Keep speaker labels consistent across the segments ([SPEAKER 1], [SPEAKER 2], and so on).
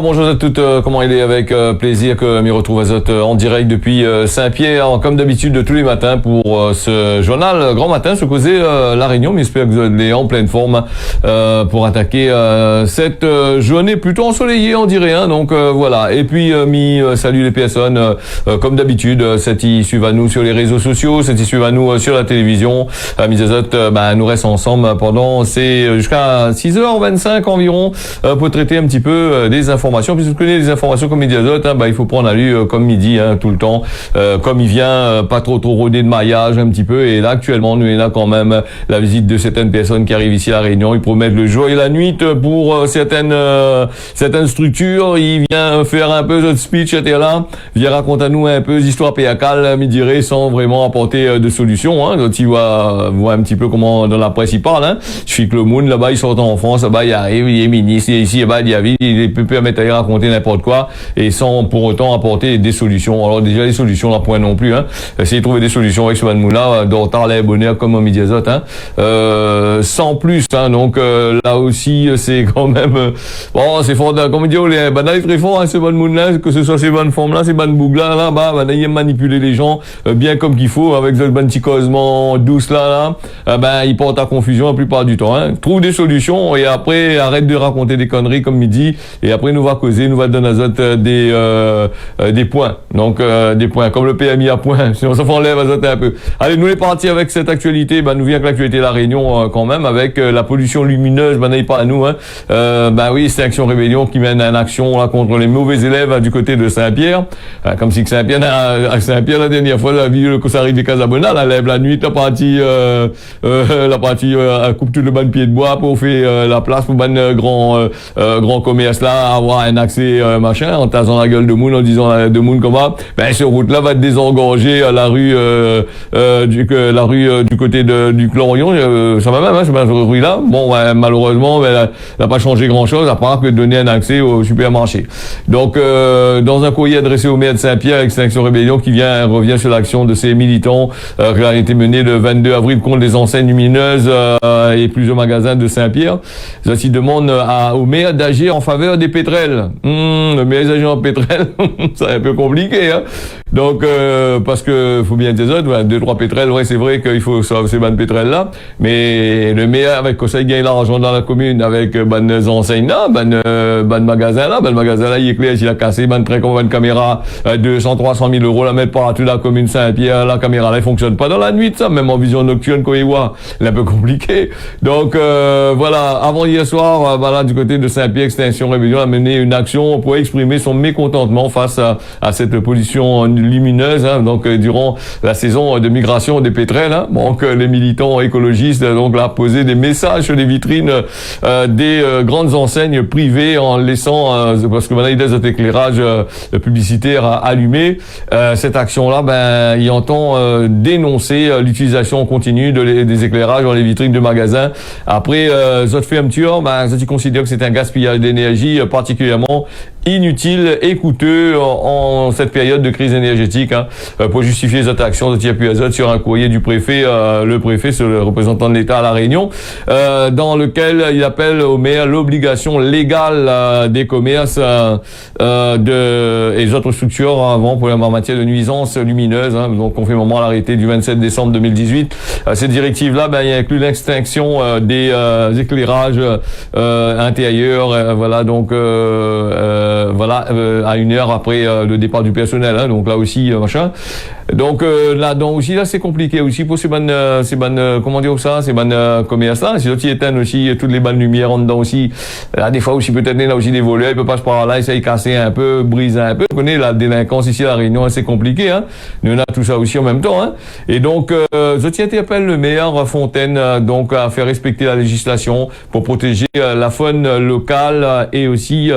[SPEAKER 1] bonjour à toutes, comment il est avec plaisir que m'y retrouve Azote en direct depuis Saint-Pierre, comme d'habitude tous les matins pour ce journal Grand Matin, se causer La Réunion, mais j'espère que vous êtes en pleine forme pour attaquer cette journée plutôt ensoleillée, on dirait, hein, donc voilà. Et puis salut les personnes, comme d'habitude, c'est y suivent à nous sur les réseaux sociaux, c'est y suivent à nous sur la télévision. Mis Azote, nous restons ensemble pendant jusqu'à 6h25 environ pour traiter un petit peu des informations. Puis vous connaissez les informations comme Midi Azote, il faut prendre à lui comme midi, tout le temps, comme il vient, pas trop rodé de maillage un petit peu. Et là actuellement, nous avons quand même la visite de certaines personnes qui arrivent ici à La Réunion. Ils promettent le jour et la nuit pour certaines structures. Il vient faire un peu de speech, etc. Vient raconter à nous un peu d'histoire péacale, me dirait, sans vraiment apporter de solution. Donc il voit un petit peu comment dans la presse il parle. Je suis que le monde là-bas, il sort en France, là-bas il arrive, il est ministre, ici, il peut permettre à raconter n'importe quoi et sans pour autant apporter des solutions. Alors déjà les solutions là point non plus. Essayer de trouver des solutions avec ce Moula, d'Ortar les bonheur comme au Midi Azote, sans plus. Donc là aussi c'est quand même bon, c'est fort. Comme on dit, les banales très fort, ces bonnes moules-là, que ce soit ces bonnes formes-là, ces bonnes bougs-là, là-bas, ils aiment manipuler les gens bien comme qu'il faut avec ce bon petit causement douce là, ils portent à confusion la plupart du temps. Trouve des solutions et après arrête de raconter des conneries comme midi et après nous va causer, nous va donner Azote des points. Donc des points comme le PMI à points, si on s'en enlève Azote un peu. Allez, nous les partis avec cette actualité, nous vient que l'actualité de La Réunion quand même avec la pollution lumineuse, n'est pas à nous oui, c'est Action Rébellion qui mène une action là contre les mauvais élèves du côté de Saint-Pierre. Comme si que Saint-Pierre la dernière fois la ville que ça arrive des Casabona, la lève la nuit, la partie coupe tout le ban pied de bois pour faire la place pour ban grand commerce là avoir un accès en tasant la gueule de moun en disant de moun comment cette route là va désengorger la rue du côté du Clorion, ça va même cette rue là malheureusement elle n'a pas changé grand chose à part que donner un accès au supermarché. Donc dans un courrier adressé au maire de Saint-Pierre avec Action Rébellion qui revient sur l'action de ces militants qui a été menée le 22 avril contre les enseignes lumineuses et plusieurs magasins de Saint-Pierre. Ceci demande au maire d'agir en faveur des pétrels. Le maire d'agir en pétrels, c'est un peu compliqué. Donc parce que faut bien dire ça, 2-3 pétrels, c'est vrai qu'il faut sauver ces bandes pétrels là, mais le maire avec ça il gagne l'argent dans la commune avec bandes enseignes là, bandes magasins là, il est clair, il a cassé bandes très comme une caméra 200-300 000 euros la mettre par toute la commune Saint-Pierre, la caméra là elle fonctionne pas dans la nuit ça, même en vision nocturne quand il voit, c'est un peu compliqué. Donc voilà, avant hier soir, du côté de Saint-Pierre, Extinction Rébellion a mené une action pour exprimer son mécontentement face à cette pollution lumineuse, donc durant la saison de migration des pétrels. Donc les militants écologistes donc là posé des messages sur les vitrines des grandes enseignes privées en laissant parce que maintenant il y a des éclairages publicitaires allumés. Cette action là, il entend dénoncer l'utilisation continue des éclairages dans les vitrines de magasins. Après ça fait un petit heure, ça tu considères que c'est un gaspillage d'énergie particulièrement inutile et coûteux en cette période de crise énergétique. Pour justifier cette action de Thierry Azote sur un courrier du préfet, le préfet, c'est le représentant de l'État à La Réunion, dans lequel il appelle au maire l'obligation légale des commerces et les autres structures en matière de nuisances lumineuses, donc conformément à l'arrêté du 27 décembre 2018. Cette directive-là, il inclut l'extinction des éclairages intérieurs, à une heure après le départ du personnel, donc là aussi donc là-dedans aussi là c'est compliqué aussi pour ces bonnes comment dire ça, ces bonnes commerces là, si ils éteignent aussi toutes les bonnes lumières en dedans aussi, là des fois aussi peut-être là aussi des voleurs, ils peuvent passer par là, essayer de casser un peu, briser un peu. Vous connaissez la délinquance ici à La Réunion, c'est compliqué, nous on a tout ça aussi en même temps, et donc je interpelle le maire Fontaine donc à faire respecter la législation pour protéger la faune locale et aussi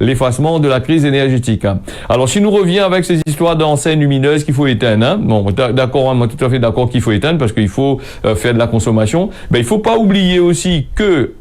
[SPEAKER 1] l'effacement de la crise énergétique. Alors si nous reviens avec ces histoires d'enseignes lumineuses qu'il faut éteindre, bon d'accord, moi tout à fait d'accord qu'il faut éteindre parce qu'il faut faire de la consommation, mais il faut pas oublier aussi que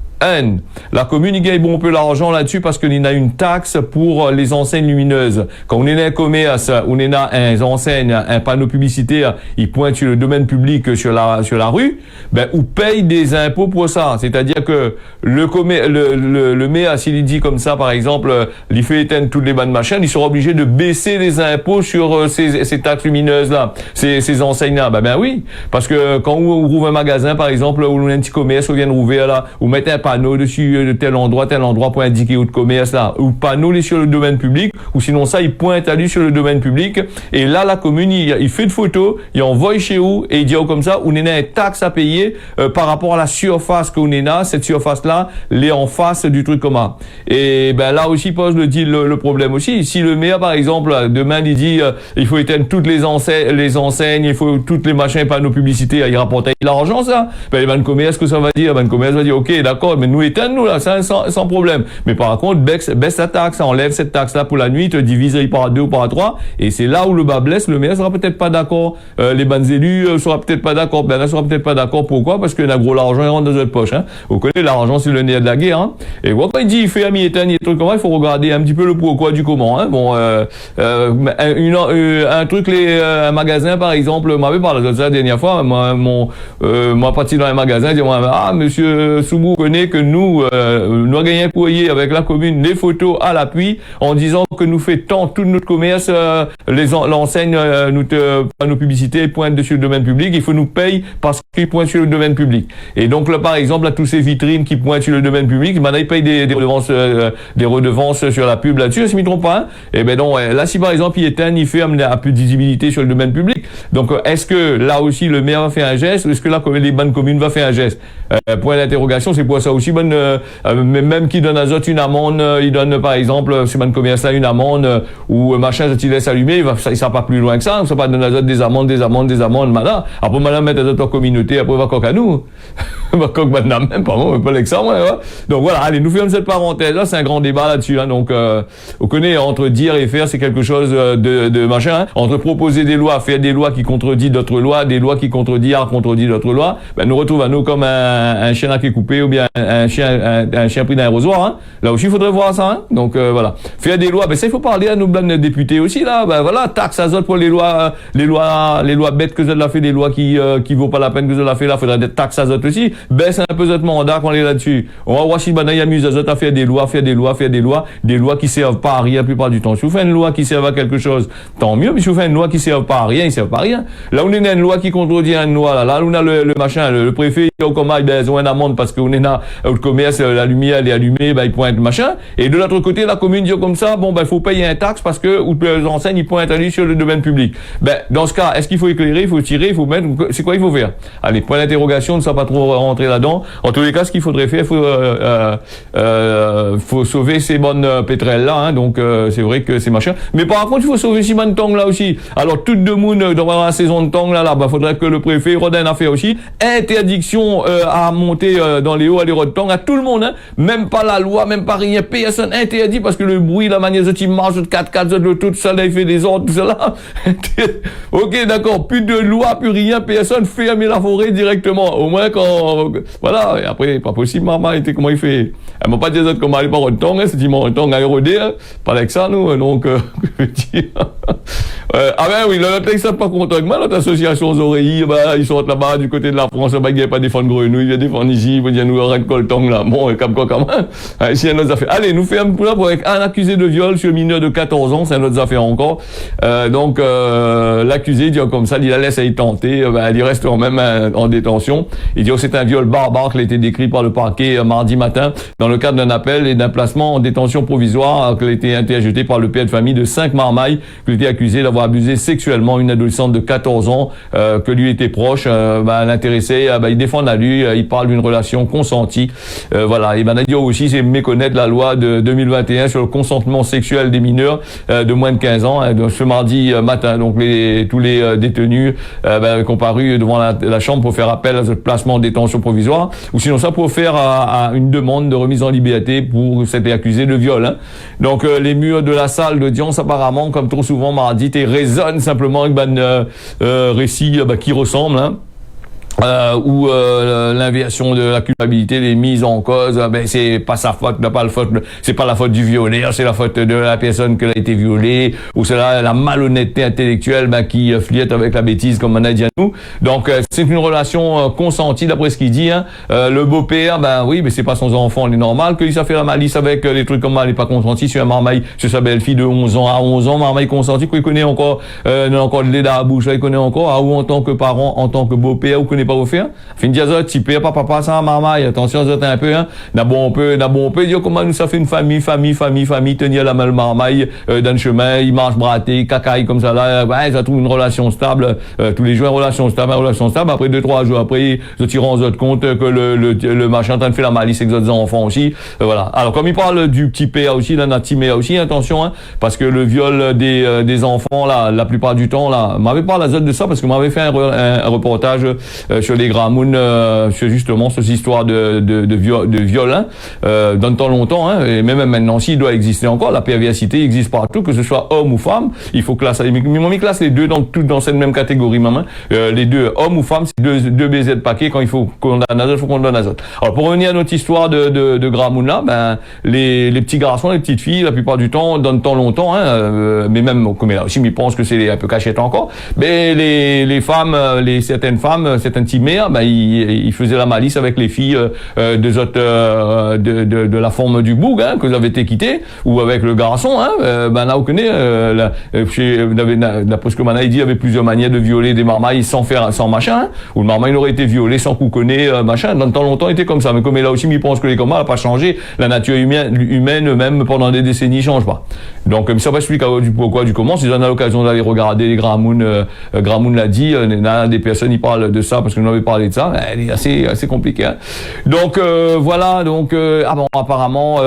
[SPEAKER 1] La commune, il gagne bon peu l'argent là-dessus parce qu'il y a une taxe pour les enseignes lumineuses. Quand on est dans un commerce, on est dans un enseigne, un panneau publicitaire, il pointe sur le domaine public sur la rue, ben, on paye des impôts pour ça. C'est-à-dire que le maire, s'il dit comme ça, par exemple, il fait éteindre toutes les bandes machines, il sera obligé de baisser les impôts sur ces taxes lumineuses-là, ces enseignes-là. Ben oui. Parce que quand on rouvre un magasin, par exemple, ou un petit commerce, on vient de rouvrir là, ou mettre un panneau dessus de tel endroit pour indiquer où de commerce là, ou panneau sur le domaine public, ou sinon ça, il pointe à lui sur le domaine public, et là, la commune, il fait de photos, il envoie chez vous, et il dit comme ça, on a une taxe à payer, par rapport à la surface qu'on est là, cette surface-là, les en face du truc commun. Et ben là aussi pose le problème aussi. Si le maire, par exemple, demain, il dit, il faut éteindre toutes les enseignes, il faut toutes les machins, panneaux publicitaires, il rapporte l'argent, ça. Ben, les banques commerce, que ça va dire? Les banques commerce va dire, ok, d'accord, mais nous éteindre, nous, là, ça, sans problème. Mais par contre, baisse la taxe, enlève cette taxe-là pour la nuit, te divise par 2 ou par 3, et c'est là où le bas blesse, le maire sera peut-être pas d'accord, les banques élus sera peut-être pas d'accord, ben là, sera peut-être pas d'accord. Pourquoi? Parce que gros l'argent, il rentre dans notre poche, hein. Vous connaissez, l'argent, c'est le nez de la guerre, hein. Et quand il dit, il fait ami éteindre, il y a des trucs comme ça, il faut regarder un petit peu le pourquoi du comment, hein. Bon, un truc, un magasin, par exemple, m'avait parlé de ça la dernière fois, moi, parti dans un magasin, dit, monsieur Soubou connaît que nous avons gagné un courrier avec la commune, des photos à l'appui, en disant que nous fait tant tout notre commerce, l'enseigne, nos publicités pointent dessus le domaine public, il faut nous payer parce qu'ils pointent sur le domaine public. Et donc là, par exemple, là, tous ces vitrines qui pointent sur le domaine public, maintenant, ils payent des redevances sur la pub là-dessus, si je ne me trompe pas, hein. Et ben non, là, si par exemple, il éteint, il fait un peu de visibilité sur le domaine public. Donc, est-ce que là aussi, le maire va faire un geste, ou est-ce que là, les bonnes communes va faire un geste? Point d'interrogation, c'est pour ça aussi, même qui donne à Zot une amende, il donne, par exemple, ces bonnes commerces là une amende, ou machin, il laisse allumer, il sera pas plus loin que ça, on ne pas donner à Zot des amendes, maintenant. Après, maintenant, mettre à Zot en communauté, après, va coq à nous. Va coq maintenant, même pas moi, pas avec ça, moi, ouais. Donc voilà, allez, nous faisons cette parenthèse, là, c'est un grand débat là-dessus, hein. Donc, vous connaissez, entre dire et faire, c'est quelque chose de machin, hein. Entre proposer des lois, faire des lois qui contredisent d'autres lois, des lois qui contredisent d'autres lois, ben, nous retrouvons à nous comme un chien qui est coupé, ou bien un chien pris dans un rosoir, hein. Là aussi, il faudrait voir ça, hein. Donc, voilà. Faire des lois, ben, ça, il faut parler à nos blancs députés aussi, là, ben, voilà, taxe à Zot pour les lois bêtes que Zot l'a fait, des lois qui vaut pas la peine que Zot l'a fait, là, faudrait des taxes à Zot aussi, baisse un peu Zot mandat qu'on est là-dessus. On va voir si, ben, il amuse à Zot à faire des lois qui servent pas à rien la plupart du temps. Si vous faites une loi qui serve à quelque chose, tant mieux, mais si vous faites une loi qui serve pas à rien, il serve pas à rien. Là, on est dans une loi qui contredit une loi, là, on a le machin, le préfet, il y a ils ont une amende parce qu'on est dans le commerce, la lumière, elle est allumée, ben, il pointe machin. Et de l'autre côté, la commune dit comme ça, bon, ben, il faut payer un taxe parce que, ou les enseignes, ils pointent à lui sur le domaine public. Ben, dans ce cas, est-ce qu'il faut éclairer, il faut tirer, il faut mettre, c'est quoi il faut faire? Allez, point d'interrogation, ne soit pas trop rentrer là-dedans. En tous les cas, ce qu'il faudrait faire, faut sauver ces bonnes pétrelles là, hein. Donc, c'est vrai que c'est machin. Mais par contre, il faut sauver ces bonnes tongs là aussi. Alors, toute de monde, dans la saison de tongs là, ben, faudrait que le préfet redonne affaire aussi. Interdiction, à monter, dans les hauts à de tongs à tout le monde, hein. Même pas la loi, même pas rien. Personne interdit parce que le bruit, la manière dont il marche, de 4x4, de tout ça, là, il fait des ordres, tout ça là. Ok, d'accord. Plus de loi, plus rien. Personne ferme la forêt directement. Au moins quand, voilà. Et après, pas possible, maman, comment il fait? Elle m'a pas dit ça comment aller par un tong, hein. C'est un tong à éroder, hein. Pas avec ça, nous. Donc, je veux dire. Ah ben oui, l'autre, ils sont pas contents avec moi, l'autre association aux oreilles, ben, ils sont là-bas, du côté de la France, ben, ils viennent pas défendre grenouilles, ils viennent défendre ici, ils viennent nous arrêter le tong, là. Bon, comme quoi, quand même. C'est une autre affaire. Allez, nous faisons un peu là pour avec un accusé de viol sur un mineur de 14 ans, c'est une autre affaire encore. Donc, l'accusé dit comme ça, il la laisse à y tenter, ben, il reste quand même en détention. Il dit que c'est un viol barbare qui a été décrit par le parquet mardi matin dans le cadre d'un appel et d'un placement en détention provisoire qui a été interjeté par le père de famille de 5 Marmailles, qui a été accusé d'avoir abusé sexuellement une adolescente de 14 ans que lui était proche. L'intéressé, il défend à lui, il parle d'une relation consentie. Voilà. Et Nadia aussi, c'est méconnaître la loi de 2021 sur le consentement sexuel des mineurs de moins de 15 ans. Donc, ce mardi matin, donc tous les détenus comparus devant la chambre pour faire appel à ce placement en détention provisoire, ou sinon ça pour faire à une demande de remise en liberté pour cet accusé de viol, hein. Donc les murs de la salle d'audience apparemment, comme trop souvent mardi, résonnent simplement avec récit qui ressemble, hein. où l'inversion de la culpabilité, les mises en cause, ben c'est pas sa faute, c'est pas la faute du violeur, c'est la faute de la personne qui a été violée, ou c'est la malhonnêteté intellectuelle qui fliette avec la bêtise, comme on a dit à nous. Donc c'est une relation consentie d'après ce qu'il dit. Hein. Le beau-père, ben oui, mais c'est pas son enfant, il est normal qu'il ça fait la malice avec des trucs comme ça, il n'est pas consenti sur un marmaille, sur sa belle-fille de 11 ans à 11 ans, marmaille consenti, qu'il connaît encore, encore le lait dans la bouche, là, il connaît encore, ou en tant que parent, en tant que beau-père, ou connaît pas vous faire. Fin de dire ça, tu pères papa ça marmaille, attention ça un peu hein. D'abord on peut dire comment nous ça fait une famille tenir la même marmaille dans le chemin, il marche braté, cacaille comme ça là, ouais, ça trouve une relation stable tous les jours une relation stable après 2-3 jours après, ils se rendent compte que le machin en train de faire la malice avec les autres enfants aussi. Voilà. Alors comme il parle du petit père aussi, là, notre petit mère aussi, attention hein, parce que le viol des enfants là, la plupart du temps là, m'avait parlé de ça parce que m'avait fait un reportage sur les Gramoun, sur justement cette histoire de viol, hein, dans le temps longtemps, hein, et même maintenant, s'il doit exister encore, la perversité existe partout, que ce soit homme ou femme, il faut classer, mais classe les deux dans cette même catégorie, même, les deux, homme ou femme, c'est deux baisers de paquet, quand il faut condamner, il faut condamner les autres. Alors, pour revenir à notre histoire de Gramoun là, ben, les petits garçons, les petites filles, la plupart du temps, dans le temps longtemps, hein, mais même, comme là aussi, mais ils pensent que c'est un peu cachette encore, mais les femmes, certaines femmes, certaines petites mères, ben, ils faisaient la malice avec les filles de la forme du boug, hein, que vous avez été quitté, ou avec le garçon, hein, ben là, vous connaissez, d'après ce que Manaï dit, il y avait plusieurs manières de violer des marmailles sans machin, hein, ou le marmaille aurait été violé sans qu'on connaît, machin, dans le temps longtemps, il était comme ça, mais comme là aussi, il pense que les communs n'a pas changé, la nature humaine, même pendant des décennies, change pas. Donc, ça va expliquer du pourquoi, du comment, si vous en avez l'occasion d'aller regarder les Gramoun l'a dit, il y a des personnes, ils parlent de ça, parce que nous avons parlé de ça, elle est assez compliquée, hein. Donc, voilà, donc, apparemment,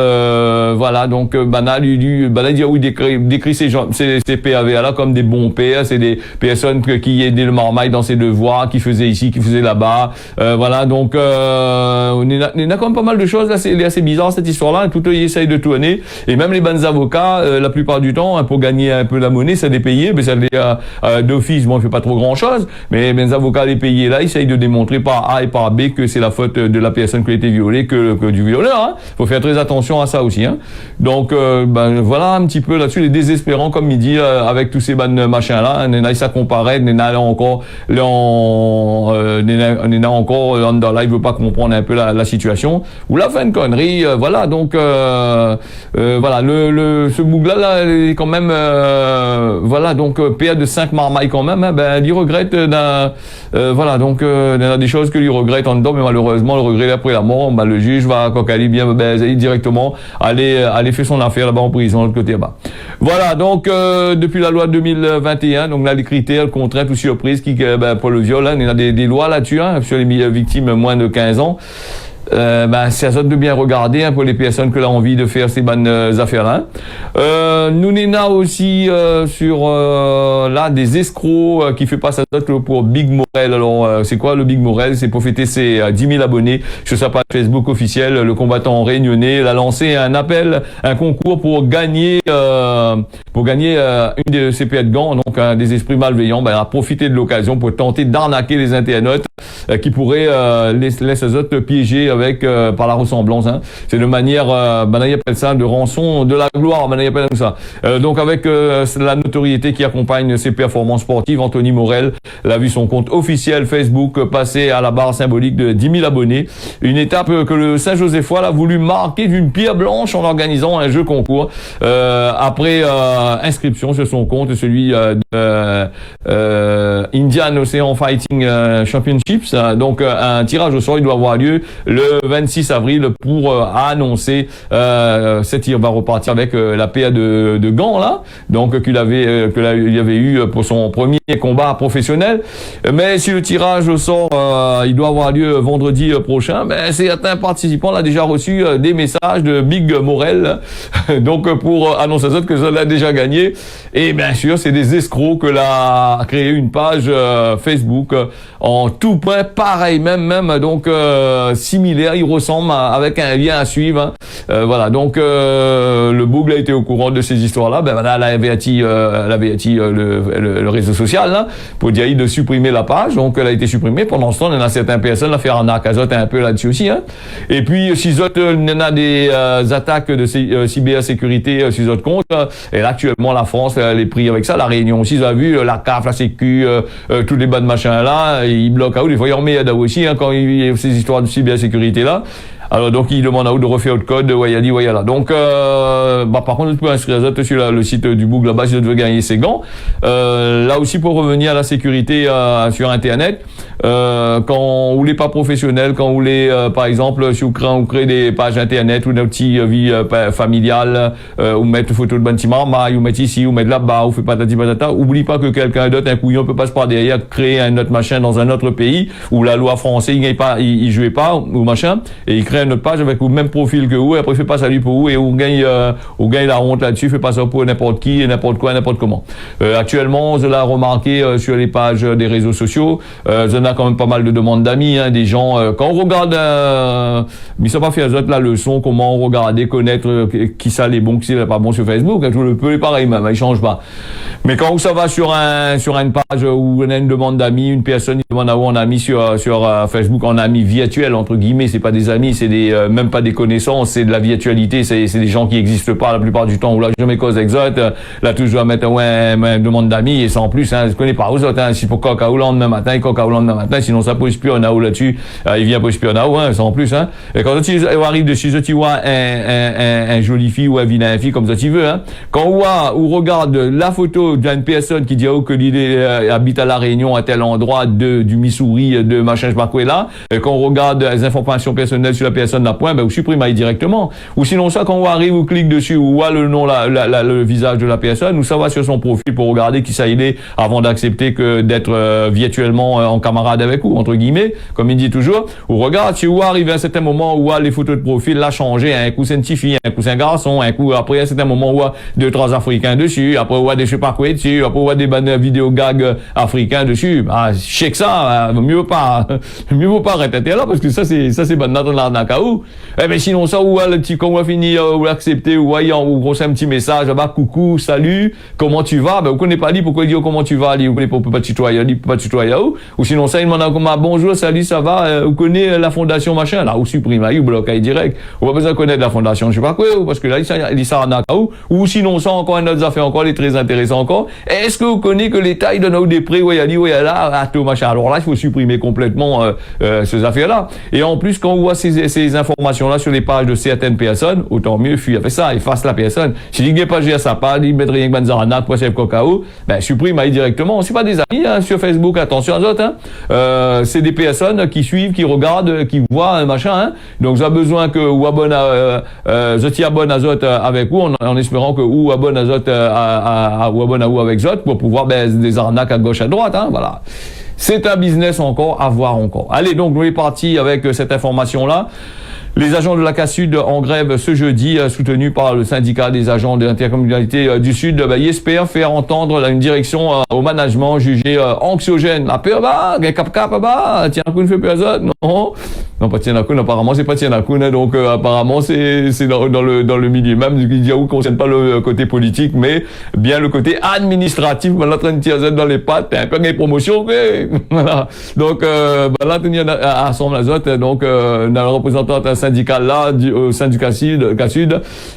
[SPEAKER 1] voilà, donc, Bana dit, oui, décrit ces PAV-là comme des bons pères, c'est des personnes qui aidaient le marmaille dans ses devoirs, qui faisaient ici, qui faisaient là-bas, voilà, donc, on a quand même pas mal de choses, là, c'est assez bizarre, cette histoire-là, tout ils essayent de tourner, et même les bonnes avocats, la plupart du temps, hein, pour gagner un peu la monnaie, c'est des payés, mais ça d'office, bon, il fait pas trop grand-chose, mais les avocats les payés là, ils essayent de démontrer par A et par B que c'est la faute de la personne qui a été violée que du violeur, hein. Faut faire très attention à ça aussi, hein. Donc, voilà un petit peu là-dessus, les désespérants, comme il dit, avec tous ces machins là, ça comparait, encore, dans là, il veut pas comprendre un peu la situation, ou la fin de connerie, voilà, donc, voilà, ce boug-là, là, est quand même, voilà, donc, père de 5 marmailles quand même, hein, ben, il regrette voilà, donc, il y a des choses que lui regrette en dedans, mais malheureusement, le regret après la mort, ben, le juge va, quand il bien, directement, aller faire son affaire là-bas en prison, de l'autre côté là-bas. Voilà, donc, depuis la loi de 2021, donc là, les critères, contraintes ou surprises pour le viol, hein, il y a des lois là-dessus, hein, sur les victimes moins de 15 ans. C'est à ça de bien regarder, hein, pour les personnes qui ont envie de faire ces bonnes affaires-là. Nous n'en aussi sur là des escrocs qui fait pas ça pour Big Morel. Alors c'est quoi le Big Morel? C'est pour fêter ses 10 000 abonnés sur sa page Facebook officielle. Le combattant réunionnais a lancé un concours pour gagner une de ses paires de gants. Donc des esprits malveillants a profité de l'occasion pour tenter d'arnaquer les internautes qui pourraient laisser les autres piéger avec par la ressemblance, hein. C'est de manière il appelle ça de rançon de la gloire, il appelle ça. Donc avec la notoriété qui accompagne ses performances sportives, Anthony Morel a vu son compte officiel Facebook passer à la barre symbolique de 10 000 abonnés. Une étape que le Saint-Josephois a voulu marquer d'une pierre blanche en organisant un jeu concours après inscription sur son compte, celui Indian Ocean Fighting Championships. Donc un tirage au sort, il doit avoir lieu le 26 avril pour annoncer cette tir va repartir avec la PA de gants là, donc qu'il avait eu pour son premier combat professionnel. Mais si le tirage au sort il doit avoir lieu vendredi prochain, certains participants ont déjà reçu des messages de Big Morel donc pour annoncer ça que ça l'a déjà gagné. Et bien sûr c'est des escrocs que l'a créé une page Facebook en tout point pareil, même donc similaire, il ressemble avec un lien à suivre. Hein. Voilà, donc le Bougle a été au courant de ces histoires-là. Ben voilà, elle avait averti le réseau social là, pour dire de supprimer la page. Donc elle a été supprimée. Pendant ce temps, il y en a certaines personnes à faire un arcazot un peu là-dessus aussi. Hein. Et puis si autres, il y en a des attaques de cybersécurité sur autres comptes. Et là, actuellement, la France, elle est prise avec ça. La Réunion aussi, vous avez vu, la CAF, la Sécu, tous les bas de machin là, ils bloquent à où. Des fois, ils en mettent aussi, hein, quand il y a ces histoires de cybersécurité là. Alors donc il demande à vous de refaire le code, Wayali, Wayala. Donc par contre, vous pouvez inscrire ça sur le site du Bougle là-bas si vous devez gagner ses gants. Là aussi pour revenir à la sécurité sur Internet, quand vous n'êtes pas professionnel, quand vous voulez par exemple si vous créez des pages Internet ou une petite vie familiale, ou mettre photo de bâtiment, vous mettez ici, vous mettez là-bas, vous faites patati patata, oublie pas que quelqu'un d'autre, un couillon peut passer par derrière, créer un autre machin dans un autre pays où la loi française il jouait pas ou machin et il crée une autre page avec le même profil que vous, et après fait pas ça lui pour vous et vous gagne la honte là-dessus, fait pas ça pour n'importe qui et n'importe quoi, n'importe comment. Actuellement, je l'ai remarqué sur les pages des réseaux sociaux, je n'ai quand même pas mal de demandes d'amis, hein, des gens quand on regarde, mais ça pas faire la leçon comment regarder, connaître qui ça les bons, qui c'est pas bon sur Facebook, hein, tout le peu est pareil même, il change pas. Mais quand ça va sur une page où on a une demande d'amis, une personne qui demande à où on a mis sur Facebook en ami virtuel entre guillemets, c'est pas des amis, c'est même pas des connaissances, c'est de la virtualité, c'est des gens qui existent pas la plupart du temps, ou là jamais cause exote, là toujours à mettre une demande d'amis et sans plus, hein, je connais pas aux autres, hein, si pour Coca ou lendemain matin, sinon ça peut espionner ou là-dessus, il vient pour espionner, hein, sans plus, hein. Et quand tu arrives dessus, tu vois un joli fille ou un vilain fille comme ça tu veux, hein. Quand on regarde la photo d'une personne qui dit que l'idée habite à la Réunion à tel endroit du Missouri, de machin, je sais pas quoi là, et quand on regarde les informations personnelles sur la personne là point, vous supprimez directement. Ou sinon ça, quand on arrive, on clique dessus, ou voit le nom, le visage de la personne, ou ça va sur son profil pour regarder qui ça il est, avant d'accepter que d'être virtuellement en camarade avec vous, entre guillemets, comme il dit toujours. Ou regarde, si vous arrivez à un certain moment où les photos de profil l'a changé, un coup c'est une petite fille, un coup c'est un garçon, un coup après à un certain moment où 2-3 Africains dessus, après où des je sais pas quoi dessus, après où des bandes vidéo gags africains dessus, je sais que ça, mieux vaut pas répéter là, parce que ça c'est bandes dans l'arnaque ou. Eh ben sinon ça ou le petit quand on va finir ou l'accepter ou ou grosse un petit message là-bas, coucou, salut, comment tu vas, vous connaissez pas dit pourquoi il dit comment tu vas, vous connaissez pas tutoyer, pas tutoyer ou sinon ça il demande comment bonjour, salut, ça va, vous connaissez la fondation machin là, ou supprime ou bloque direct, on va besoin de connaître la fondation, je sais pas quoi, parce que là il ça arnaque ou sinon ça encore une autre affaire encore, les très intéressant encore, est-ce que vous connaissez que les tailles de nos des prix, il y a là, à tout machin, alors là il faut supprimer complètement ces affaires là, et en plus quand on voit ces informations-là sur les pages de certaines personnes, autant mieux fuir avec ça, efface la personne. Si il n'est pas géré sa page, il met rien que Banzarana, pour chef Cocao, supprime directement. C'est pas des amis, hein, sur Facebook, attention à autres, hein. C'est des personnes qui suivent, qui regardent, qui voient un machin, hein. Donc, ça a besoin que ou abonne Zoti abonne à Zot avec vous, en espérant que ou abonne à Zot ou abonne à vous avec Zot pour pouvoir des arnaques à gauche à droite, hein, voilà. C'est un business encore à voir encore. Allez, donc, nous est parti avec cette information-là. Les agents de la CASUD en grève ce jeudi, soutenus par le syndicat des agents de l'intercommunalité du Sud, ils espèrent faire entendre une direction au management jugé anxiogène. La peur, tiens, un coup ne fait personne, non, pas tiens, apparemment, c'est pas tiens, donc, apparemment, c'est dans le milieu même, qui ne concerne pas le côté politique, mais bien le côté administratif, là, train de tirer dans les pattes, un peu de promotion, voilà. Donc, là, tenir à Assemblée Azote, donc, dans la représentante syndical là, au syndicat Sud,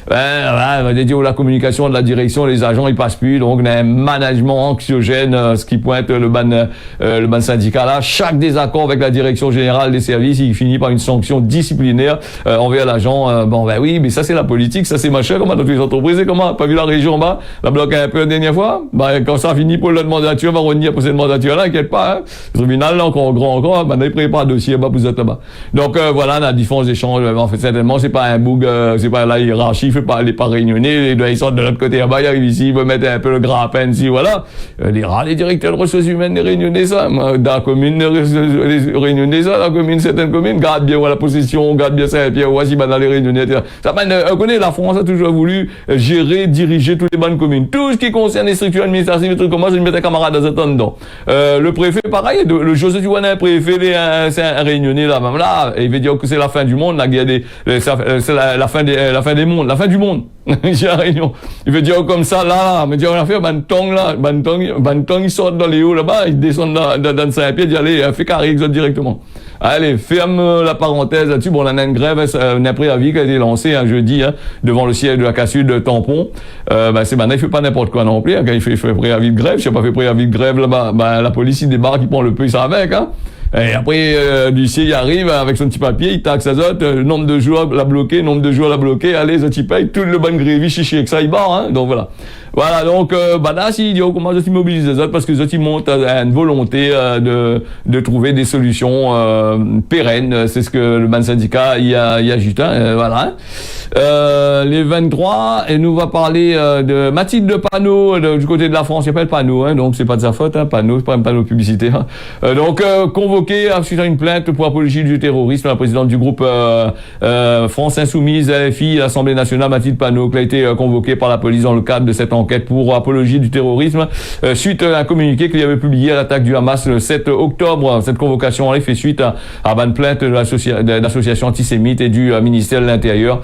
[SPEAKER 1] la communication de la direction, les agents, ils passent plus, donc, on a un management anxiogène, ce qui pointe le ban syndical là. Chaque désaccord avec la direction générale des services, il finit par une sanction disciplinaire, envers l'agent. Oui, mais ça, c'est la politique, ça, c'est machin, comment dans toutes les entreprises, comment? Pas vu la région, la bloqué un peu la dernière fois? Quand ça finit pour la mandature, va revenir pour cette mandature là, inquiète pas, hein. Le tribunal, là, encore grand, il prépare un dossier, pour vous êtes là-bas. Donc, voilà, on a différents échanges en fait, certainement, c'est pas un bug, c'est pas la hiérarchie, il fait pas, les pas réunionnais, ils sortent de l'autre côté, là-bas, ils arrivent ici, ils veulent mettre un peu le grappin ici, voilà. Les directeurs de ressources humaines, les réunionnais, ça, dans la commune, les réunionnais, ça, la commune, certaines communes, garde bien la possession, garde bien Saint-Pierre, voici, dans les réunionnais, ça, on connaît, la France a toujours voulu gérer, diriger toutes les bonnes communes. Tout ce qui concerne les structures administratives, les trucs comme moi, je mets un camarade dans ce temps dedans. Le préfet, pareil, le José Duana, préfet, c'est un réunionnais, là, même là, il veut dire que c'est la fin du monde, là, c'est la fin des mondes, la fin du monde. J'ai la réunion. Il veut dire comme ça, là, mais dire, on a fait, Bantong, ils sortent dans les hauts, là-bas, ils descendent dans Saint-Pierre, ils disent, allez, fais carré, ils directement. Allez, ferme la parenthèse là-dessus. Bon, on a une grève, un préavis qui a été lancé un jeudi, devant le siège de la cassure de Tampon. C'est maintenant, il fait pas n'importe quoi non plus, quand il fait préavis de grève. Je sais pas fait préavis de grève là-bas, la police, il débarque, il prend le peu, ça avec, Et après, l'huissier, il arrive avec son petit papier, il taxe les autres, nombre de jours la bloqué, allez, les autres, ils payent, tout le bon grévi, chichi, avec ça, il barre, donc voilà. Voilà, donc, là, s'il dit, comment je mobilise les autres, parce que les autres, ils montent à une volonté, de trouver des solutions, pérennes. C'est ce que le ban syndicat, il y a juste, voilà. Les 23, et nous va parler, de Mathilde de Panot, du côté de la France, il n'y a pas de Panot, donc c'est pas de sa faute, Panot, c'est pas un panneau publicitaire. Donc, convoqué suite à une plainte pour apologie du terrorisme, la présidente du groupe, France Insoumise, LFI, l'Assemblée nationale, Mathilde Panot, qui a été convoquée par la police dans le cadre de cette enquête pour apologie du terrorisme, suite à un communiqué qu'il avait publié à l'attaque du Hamas le 7 octobre. Cette convocation a fait suite à une plainte de l'association antisémite et du ministère de l'Intérieur,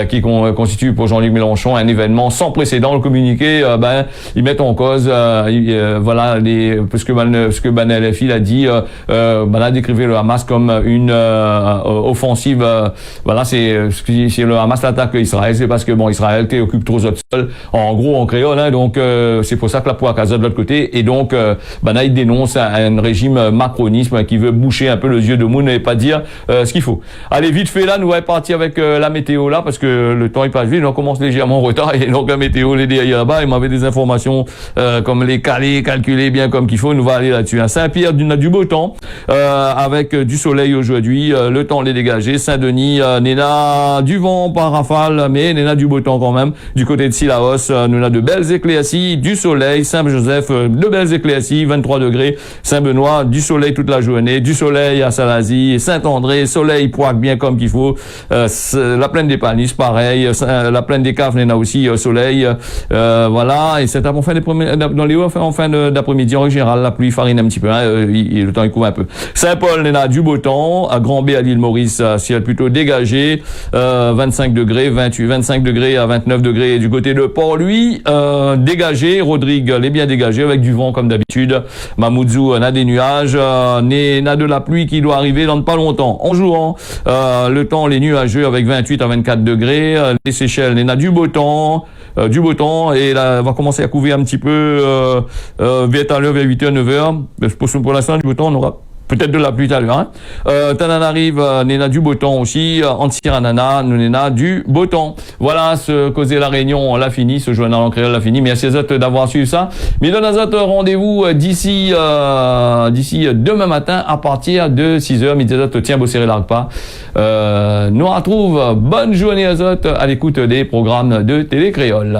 [SPEAKER 1] qui constitue pour Jean-Luc Mélenchon un événement sans précédent. Le communiqué, ils mettent en cause, voilà, ce que LFI a dit, a décrivé le Hamas comme une offensive. Voilà, c'est le Hamas l'attaque Israël, c'est parce que Israël qui occupe trop de sol, en gros en créole, donc c'est pour ça que la Poix-Casa de l'autre côté, et donc il dénonce un régime macronisme qui veut boucher un peu les yeux de Moon et pas dire ce qu'il faut. Allez, vite fait là, nous allons partir avec la météo là, parce que le temps il passe vite, on commence légèrement en retard, et donc la météo, les derrière là-bas, il m'avait des informations comme les caler, calculer bien comme qu'il faut, nous va aller là-dessus. Saint-Pierre, du beau temps, avec du soleil aujourd'hui, le temps les dégagé. Saint-Denis, Néna, du vent par rafale, mais Néna du beau temps quand même. Du côté de Sillaos, nous a de belles éclaircies, du soleil. Saint-Joseph, de belles éclaircies, 23 degrés. Saint-Benoît, du soleil toute la journée, du soleil à Salazie. Saint-André, soleil poique bien comme qu'il faut. La plaine des Panis, pareil. La plaine des Caves, Néna aussi, soleil. Voilà. Et c'est en fin dans les hauts, en fin d'après-midi, en général, la pluie farine un petit peu, le temps il couvre un peu. Saint-Paul, Néna, du beau temps. À Grand-B, à l'île Maurice, ciel plutôt dégagé. 25 degrés, 25 degrés à 29 degrés du côté de Port-Louis, dégagé. Rodrigue, les bien dégagé avec du vent comme d'habitude. Mamoudzou, on a des nuages, on a de la pluie qui doit arriver dans pas longtemps. En jouant, le temps, les nuageux avec 28 à 24 degrés. Les Seychelles, on a du beau temps, et là, on va commencer à couvrir un petit peu, vers 8h, 9h. Pour l'instant, du beau temps, on aura peut-être de la pluie tout à l'heure. Tananarive, Néna du beau temps aussi. Antsiranana, nous Néna du beau temps. Voilà, ce causer la réunion, on l'a fini. Ce journal en créole l'a fini. Merci à vous d'avoir suivi ça. Mais donne à vous rendez-vous d'ici demain matin à partir de 6h. Midi tiens, bosser l'arc-pas. Nous retrouve. Bonne journée à vous à l'écoute des programmes de Télé Créole.